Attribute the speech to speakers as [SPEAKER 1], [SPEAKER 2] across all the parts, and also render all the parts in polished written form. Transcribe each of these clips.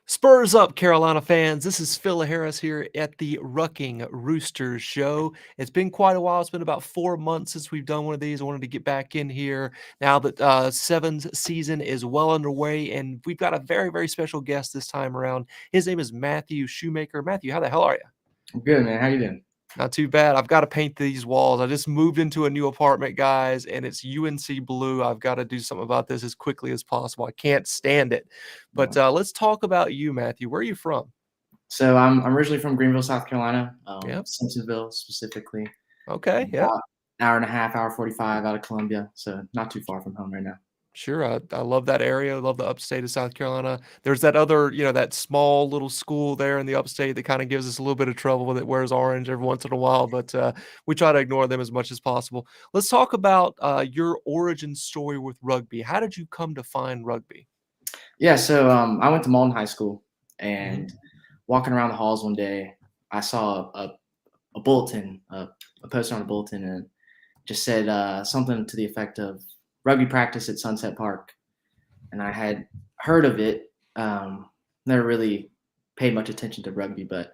[SPEAKER 1] Spurs up, Carolina fans. This is Phil Harris here at the Ruckin Roosters Show. It's been quite a while. It's been about 4 months since we've done one of these. I wanted to get back in here now that Sevens season is well underway, and we've got a very, very special guest this time around. His name is Matthew Shoemaker. Matthew, how the hell are you?
[SPEAKER 2] I'm good, man. How you doing?
[SPEAKER 1] Not too bad. I've got to paint these walls. I just moved into a new apartment, guys, and it's UNC blue. I've got to do something about this as quickly as possible. I can't stand it. But let's talk about you, Matthew. Where are you from?
[SPEAKER 2] So I'm originally from Greenville, South Carolina,
[SPEAKER 1] Yep.
[SPEAKER 2] Simpsonville specifically.
[SPEAKER 1] Okay, yeah.
[SPEAKER 2] Hour and a half, hour 45 out of Columbia, so not too far from home right now.
[SPEAKER 1] Sure. I love that area. I love the upstate of South Carolina. There's that other, that small little school there in the upstate that kind of gives us a little bit of trouble that wears orange every once in a while, but we try to ignore them as much as possible. Let's talk about your origin story with rugby. How did you come to find rugby?
[SPEAKER 2] Yeah, so I went to Malden High School, and walking around the halls one day, I saw a bulletin, a poster on a bulletin, and just said something to the effect of rugby practice at Sunset Park. And I had heard of it, never really paid much attention to rugby, but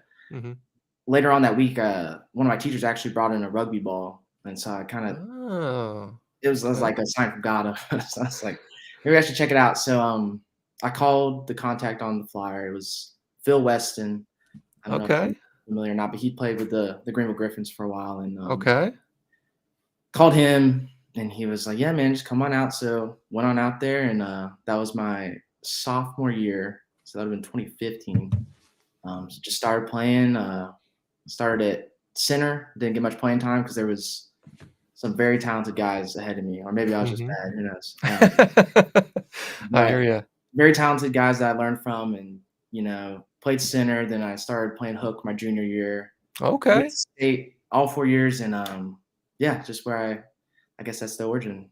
[SPEAKER 2] later on that week, one of my teachers actually brought in a rugby ball. And so I kind of, it was like a sign from God. So I was like, maybe I should check it out. So I called the contact on the flyer. It was Phil Weston. I don't know if you're familiar or not, but he played with the Greenville Griffins for a while. And called him. And he was like, yeah, man, just come on out. So went on out there, and that was my sophomore year. So that would have been 2015. So just started playing, started at center. Didn't get much playing time because there was some very talented guys ahead of me. Or maybe I was just bad. Who knows?
[SPEAKER 1] I hear you.
[SPEAKER 2] Very talented guys that I learned from, and, played center. Then I started playing hook my junior year.
[SPEAKER 1] Okay.
[SPEAKER 2] State all 4 years. And, just where I guess that's the origin.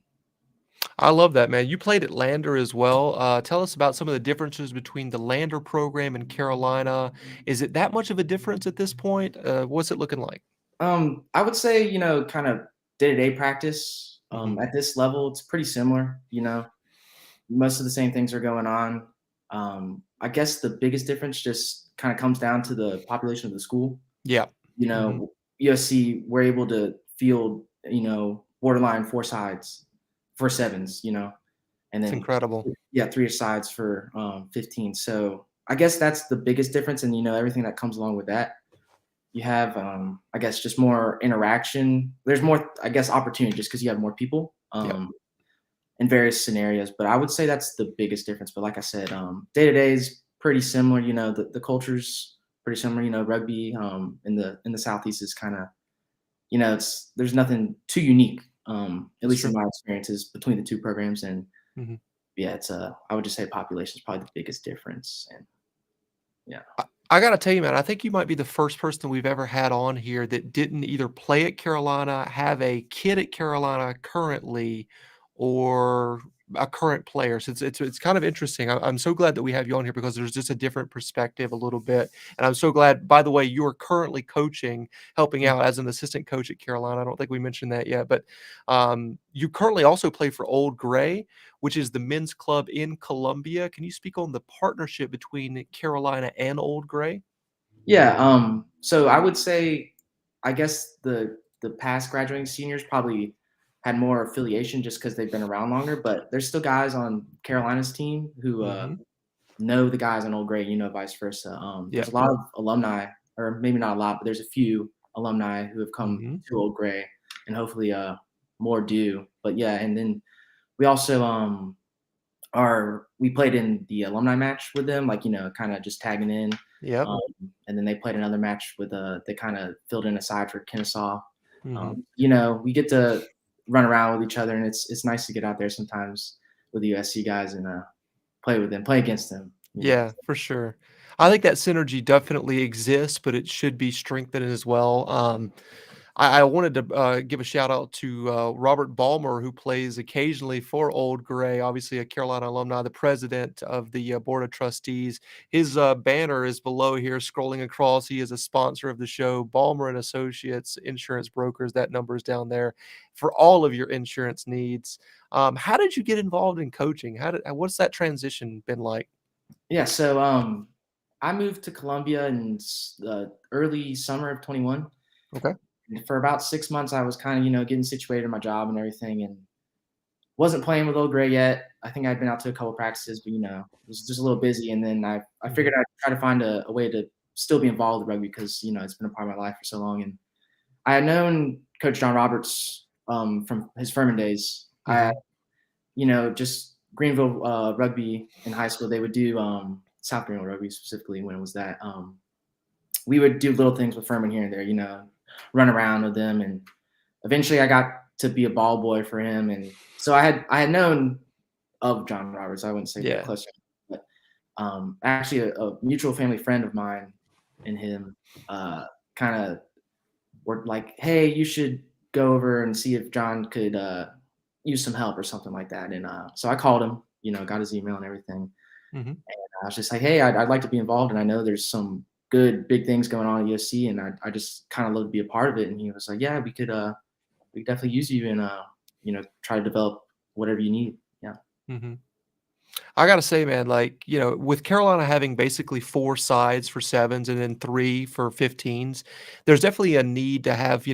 [SPEAKER 1] I love that, man. You played at Lander as well. Tell us about some of the differences between the Lander program and Carolina. Is it that much of a difference at this point? What's it looking like?
[SPEAKER 2] I would say, kind of day-to-day practice. At this level, it's pretty similar. Most of the same things are going on. I guess the biggest difference just kind of comes down to the population of the school.
[SPEAKER 1] Yeah.
[SPEAKER 2] USC, we're able to field, borderline 4 sides for sevens, and then
[SPEAKER 1] it's incredible.
[SPEAKER 2] Yeah, 3 sides for 15. So I guess that's the biggest difference, and everything that comes along with that. You have, I guess, just more interaction. There's more, I guess, opportunity just because you have more people in various scenarios. But I would say that's the biggest difference. But like I said, day to day is pretty similar. The culture's pretty similar. Rugby in the Southeast is kind of, there's nothing too unique. At least in my experiences between the two programs, and it's I would just say population is probably the biggest difference. And
[SPEAKER 1] I gotta tell you, man, I think you might be the first person we've ever had on here that didn't either play at Carolina, have a kid at Carolina currently, or a current player. So it's kind of interesting. I'm so glad that we have you on here because there's just a different perspective a little bit. And I'm so glad, by the way, you are currently coaching, helping out as an assistant coach at Carolina. I don't think we mentioned that yet, but you currently also play for Old Gray, which is the men's club in Columbia. Can you speak on the partnership between Carolina and Old Gray?
[SPEAKER 2] Yeah. So I would say, I guess the past graduating seniors probably had more affiliation just because they've been around longer, but there's still guys on Carolina's team who know the guys on Old Gray, vice versa. There's a lot of alumni, or maybe not a lot, but there's a few alumni who have come to Old Gray, and hopefully more do. But yeah, and then we also we played in the alumni match with them, like, kind of just tagging in.
[SPEAKER 1] Yeah.
[SPEAKER 2] And then they played another match with they kind of filled in a side for Kennesaw. We get to run around with each other, and it's nice to get out there sometimes with the USC guys and play with them, play against them.
[SPEAKER 1] Yeah, for sure. I think that synergy definitely exists, but it should be strengthened as well. I wanted to give a shout out to Robert Balmer, who plays occasionally for Old Gray, obviously a Carolina alumni, the president of the Board of Trustees. His banner is below here, scrolling across. He is a sponsor of the show, Balmer and Associates Insurance Brokers. That number is down there for all of your insurance needs. How did you get involved in coaching? What's that transition been like?
[SPEAKER 2] Yeah, so I moved to Columbia in the early summer of 21.
[SPEAKER 1] Okay.
[SPEAKER 2] And for about 6 months, I was kind of, getting situated in my job and everything, and wasn't playing with Old Gray yet. I think I'd been out to a couple practices, but was just a little busy. And then I figured I'd try to find a way to still be involved with rugby because it's been a part of my life for so long. And I had known Coach John Roberts from his Furman days.
[SPEAKER 1] Mhm.
[SPEAKER 2] Just Greenville rugby in high school. They would do South Greenville rugby specifically when it was that. We would do little things with Furman here and there, run around with them, and eventually I got to be a ball boy for him. And so I had known of John Roberts. I wouldn't say
[SPEAKER 1] Yeah.
[SPEAKER 2] close, but actually a mutual family friend of mine and him kind of were like, hey, you should go over and see if John could use some help or something like that. And so I called him, got his email and everything.
[SPEAKER 1] Mhm.
[SPEAKER 2] I was just like, hey, I'd like to be involved, and I know there's some good big things going on at USC, and I just kind of love to be a part of it. And he was like, yeah, we could definitely use you and try to develop whatever you need. Yeah.
[SPEAKER 1] Mhm. I gotta say, man, like, with Carolina having basically 4 sides for 7s and then 3 for 15s, there's definitely a need to have,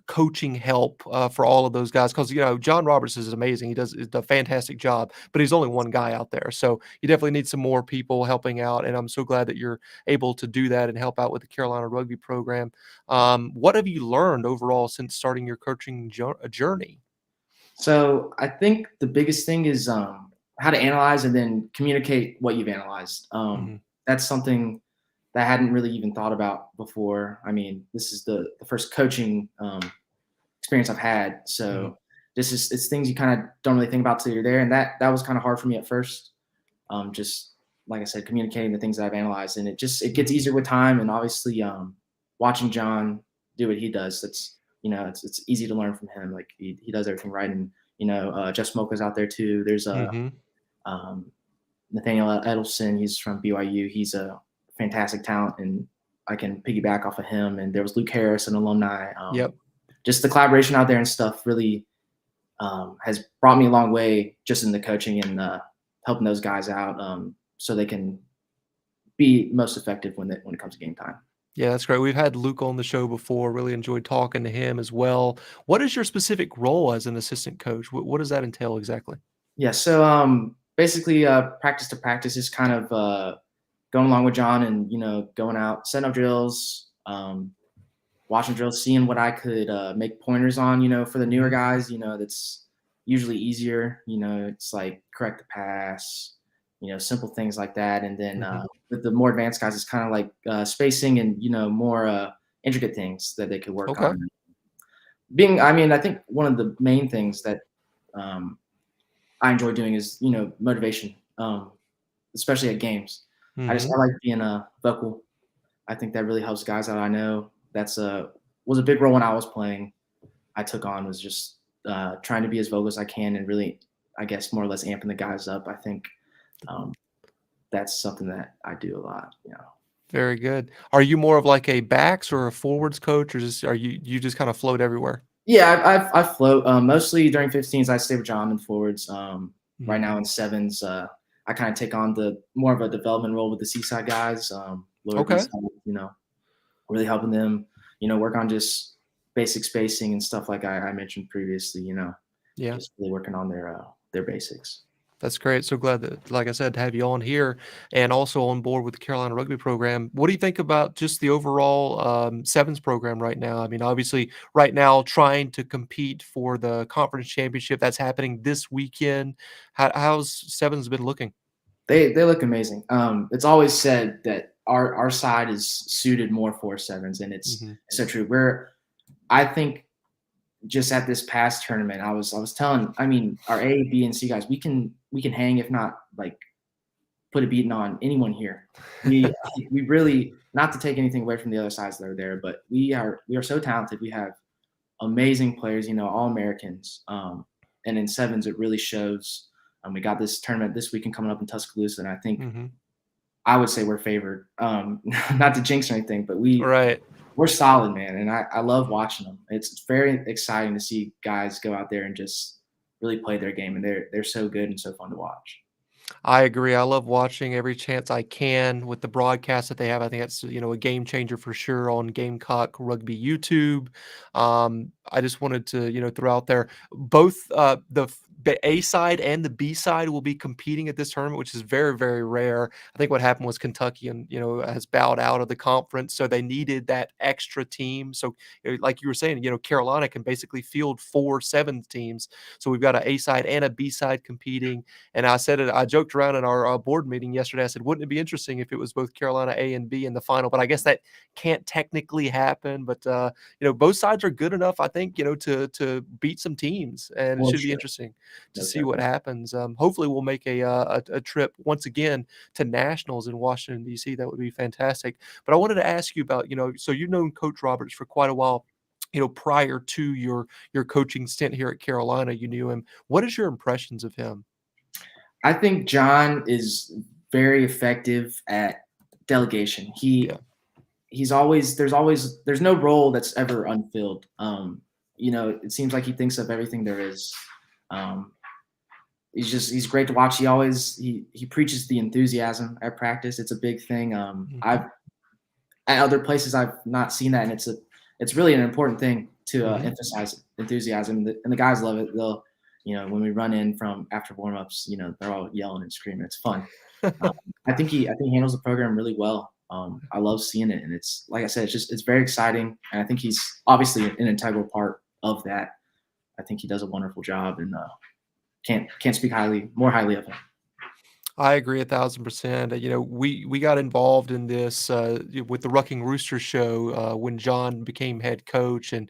[SPEAKER 1] coaching help, for all of those guys. Because John Roberts is amazing. He does a fantastic job, but he's only one guy out there. So you definitely need some more people helping out, and I'm so glad that you're able to do that and help out with the Carolina rugby program. What have you learned overall since starting your coaching journey?
[SPEAKER 2] So I think the biggest thing is how to analyze and then communicate what you've analyzed.
[SPEAKER 1] Mhm.
[SPEAKER 2] That's something that I hadn't really even thought about before. I mean, this is the first coaching experience I've had.
[SPEAKER 1] Mhm.
[SPEAKER 2] So it's things you kind of don't really think about till you're there, and that was kind of hard for me at first. Just like I said, communicating the things that I've analyzed, and it gets easier with time. And obviously, watching John do what he does, it's easy to learn from him. Like he does everything right, and Jeff Smoker's out there too. There's
[SPEAKER 1] Mhm.
[SPEAKER 2] um, Nathaniel Edelson. He's from BYU. He's a fantastic talent, and I can piggyback off of him. And there was Luke Harris, an alumni.
[SPEAKER 1] Yep.
[SPEAKER 2] Just the collaboration out there and stuff really has brought me a long way just in the coaching and helping those guys out so they can be most effective when it comes to game time.
[SPEAKER 1] Yeah, that's great. We've had Luke on the show before. Really enjoyed talking to him as well. What is your specific role as an assistant coach? What does that entail exactly?
[SPEAKER 2] Yeah, so basically practice to practice is kind of going along with John and going out, setting up drills, watching drills, seeing what I could make pointers on, for the newer
[SPEAKER 1] Mhm.
[SPEAKER 2] guys, that's usually easier, it's like correct the pass, simple things like that. And then
[SPEAKER 1] Mhm.
[SPEAKER 2] with the more advanced guys, it's kind of like spacing and, more intricate things that they could work
[SPEAKER 1] Okay.
[SPEAKER 2] on. I think one of the main things that um, I enjoy doing is, motivation, especially at games. I
[SPEAKER 1] Mhm.
[SPEAKER 2] like being vocal. I think that really helps guys out. I know that's was a big role when I was playing. I took on was just trying to be as vocal as I can and really, I guess, more or less amping the guys up. I think um, that's something that I do a lot.
[SPEAKER 1] Very good. Are you more of like a backs or a forwards coach, or are you just kind of float everywhere?
[SPEAKER 2] Yeah, I float mostly during 15s. I stay with John in forwards. Right
[SPEAKER 1] Mhm.
[SPEAKER 2] now in sevens, I kind of take on the more of a development role with the Seaside guys, lower B
[SPEAKER 1] Okay.
[SPEAKER 2] side. Really helping them, work on just basic spacing and stuff like I mentioned previously.
[SPEAKER 1] Yeah.
[SPEAKER 2] Just really working on their basics.
[SPEAKER 1] That's great. So glad that, like I said, to have you on here and also on board with the Carolina Rugby program. What do you think about just the overall sevens program right now? I mean, obviously, right now trying to compete for the conference championship that's happening this weekend. How's sevens been looking?
[SPEAKER 2] They look amazing. It's always said that our side is suited more for sevens, and it's
[SPEAKER 1] Hmm.
[SPEAKER 2] so true. I think just at this past tournament, I was telling, I mean, our A, B, and C guys, we can hang if not like put a beating on anyone here. We we really, not to take anything away from the other sides that are there, but we are so talented. We have amazing players, all Americans. And in sevens, it really shows. We got this tournament this weekend coming up in Tuscaloosa, and I think
[SPEAKER 1] Mm-hmm.
[SPEAKER 2] I would say we're favored. Not to jinx or anything, but
[SPEAKER 1] Right.
[SPEAKER 2] we're solid, man, and I love watching them. It's very exciting to see guys go out there and just really play their game, and they're so good and so fun to watch.
[SPEAKER 1] I agree. I love watching every chance I can with the broadcast that they have. I think that's, a game changer for sure on Gamecock Rugby YouTube. I just wanted to, throw out there both the A side and the B side will be competing at this tournament, which is very, very rare. I think what happened was Kentucky and has bowed out of the conference, so they needed that extra team. So, like you were saying, Carolina can basically field 4 7 teams. So we've got an A side and a B side competing. And I said it. I joked around in our board meeting yesterday. I said, "Wouldn't it be interesting if it was both Carolina A and B in the final?" But I guess that can't technically happen. But both sides are good enough, I think, to beat some teams, and it
[SPEAKER 2] Well,
[SPEAKER 1] should be
[SPEAKER 2] sure.
[SPEAKER 1] interesting to
[SPEAKER 2] No,
[SPEAKER 1] see what
[SPEAKER 2] definitely.
[SPEAKER 1] happens. Hopefully, we'll make a trip once again to nationals in Washington D.C. That would be fantastic. But I wanted to ask you about so you've known Coach Roberts for quite a while. Prior to your coaching stint here at Carolina, you knew him. What is your impressions of him?
[SPEAKER 2] I think John is very effective at delegation.
[SPEAKER 1] Yeah.
[SPEAKER 2] There's no role that's ever unfilled. It seems like he thinks of everything there is. Um, he's great to watch. He preaches the enthusiasm at practice. It's a big thing.
[SPEAKER 1] Mhm.
[SPEAKER 2] I've At other places I've not seen that, and it's really an important thing to
[SPEAKER 1] Mhm.
[SPEAKER 2] emphasize enthusiasm. And the guys love it. They'll, when we run in from after warmups, they're all yelling and screaming. It's fun. Um, I think he handles the program really well. I love seeing it, and it's like I said, it's very exciting, and I think he's obviously an integral part of that. I think he does a wonderful job, and can't speak more highly of him.
[SPEAKER 1] I agree 1,000%. We got involved in this with the Rucking Roosters Show when John became head coach, and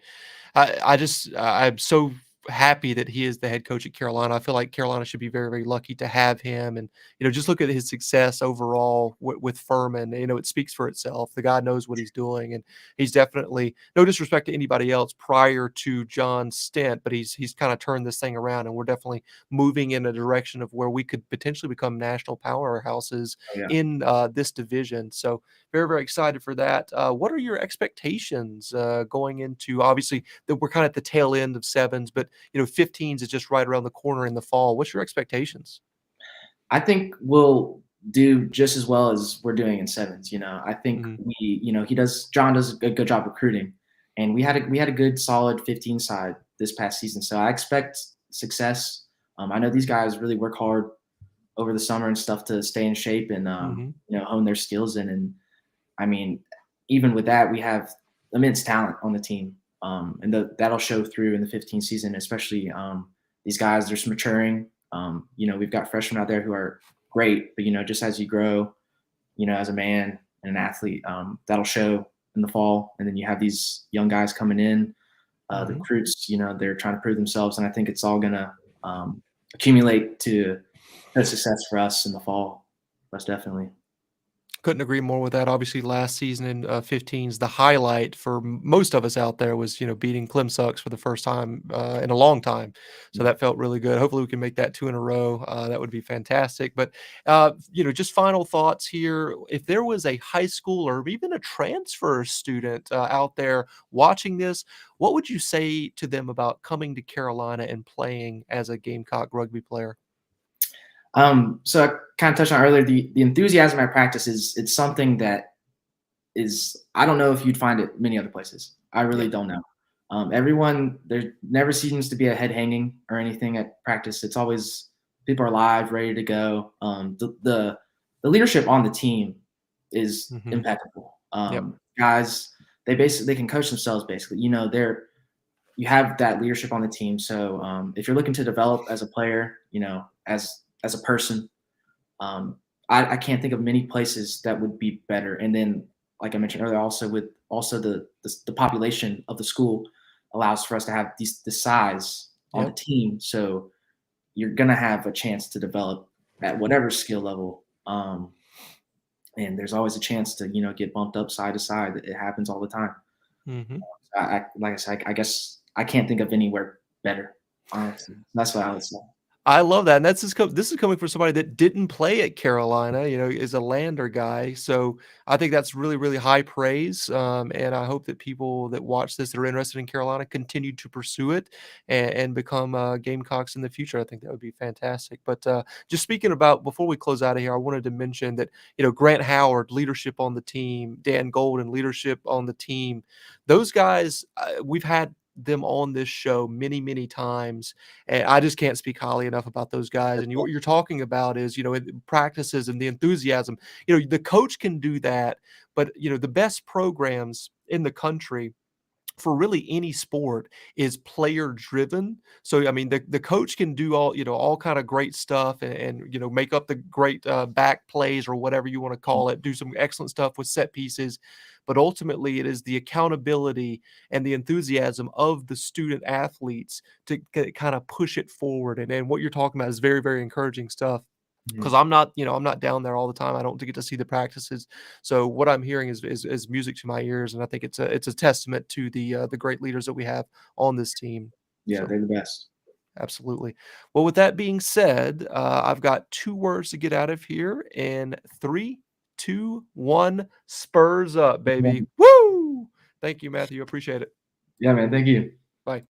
[SPEAKER 1] I'm so happy that he is the head coach at Carolina. I feel like Carolina should be very, very lucky to have him. And just look at his success overall with Furman. It speaks for itself. The guy knows what he's doing, and he's definitely, no disrespect to anybody else prior to John's stint, but he's kind of turned this thing around, and we're definitely moving in a direction of where we could potentially become national powerhouses
[SPEAKER 2] Oh, yeah.
[SPEAKER 1] in this division. So very, very excited for that. What are your expectations going into, obviously, that we're kind of at the tail end of sevens, but 15s is just right around the corner in the fall. What's your expectations?
[SPEAKER 2] I think we'll do just as well as we're doing in sevens. I think
[SPEAKER 1] Mhm.
[SPEAKER 2] John does a good job recruiting, and we had a good solid 15 side this past season. So I expect success. I know these guys really work hard over the summer and stuff to stay in shape and
[SPEAKER 1] Mhm.
[SPEAKER 2] hone their skills in. And I mean, even with that, we have immense talent on the team, and that'll show through in the 15 season, especially these guys. They're just maturing. We've got freshmen out there who are great, but just as you grow, as a man and an athlete, that'll show in the fall. And then you have these young guys coming in, the
[SPEAKER 1] Mhm.
[SPEAKER 2] recruits. They're trying to prove themselves, and I think it's all gonna accumulate to success for us in the fall. Most definitely.
[SPEAKER 1] Couldn't agree more with that. Obviously, last season in 15s, the highlight for most of us out there was, beating Clemsux for the first time in a long time. So that felt really good. Hopefully, we can make that 2 in a row. That would be fantastic. But, just final thoughts here. If there was a high school or even a transfer student out there watching this, what would you say to them about coming to Carolina and playing as a Gamecock rugby player?
[SPEAKER 2] So I kind of touched on earlier, the enthusiasm at practice it's something that is, I don't know if you'd find it many other places. I
[SPEAKER 1] Yeah.
[SPEAKER 2] really don't know. Everyone, there never seems to be a head hanging or anything at practice. It's always people are live, ready to go. The leadership on the team is
[SPEAKER 1] Hmm.
[SPEAKER 2] impeccable.
[SPEAKER 1] Yep.
[SPEAKER 2] Guys, they can coach themselves basically. You have that leadership on the team. So if you're looking to develop as a player, as a person, um, I can't think of many places that would be better. And then, like I mentioned earlier, also the population of the school allows for us to have the size on the
[SPEAKER 1] Yep.
[SPEAKER 2] team. So you're gonna have a chance to develop at whatever skill level. And there's always a chance to, get bumped up side to side. It happens all the time.
[SPEAKER 1] Mm-hmm.
[SPEAKER 2] Like I said, I guess I can't think of anywhere better, honestly. That's what I would say.
[SPEAKER 1] I love that, and this is coming from somebody that didn't play at Carolina, is a Lander guy, so I think that's really, really high praise, and I hope that people that watch this that are interested in Carolina continue to pursue it and become, Gamecocks in the future. I think that would be fantastic, but, just speaking about before we close out of here, I wanted to mention that, Grant Howard, leadership on the team, Dan Golden, leadership on the team, those guys, we've had them on this show many, many times, and I just can't speak highly enough about those guys. And what you're talking about is, in practices and the enthusiasm. The coach can do that, but the best programs in the country for really any sport is player driven. So I mean, the coach can do all kind of great stuff and make up the great back plays or whatever you want to call it, do some excellent stuff with set pieces, but ultimately it is the accountability and the enthusiasm of the student athletes to kind of push it forward. And what you're talking about is very, very encouraging stuff. Because I'm not down there all the time. I don't get to see the practices. So what I'm hearing is music to my ears, and I think it's a testament to the great leaders that we have on this team.
[SPEAKER 2] Yeah,
[SPEAKER 1] So,
[SPEAKER 2] they're the best.
[SPEAKER 1] absolutely. Well, with that being said, I've got 2 words to get out of here in 3, 2, 1. Spurs up, baby. Woo! Thank you, Matthew. Appreciate it.
[SPEAKER 2] Yeah, man. Thank you.
[SPEAKER 1] Bye.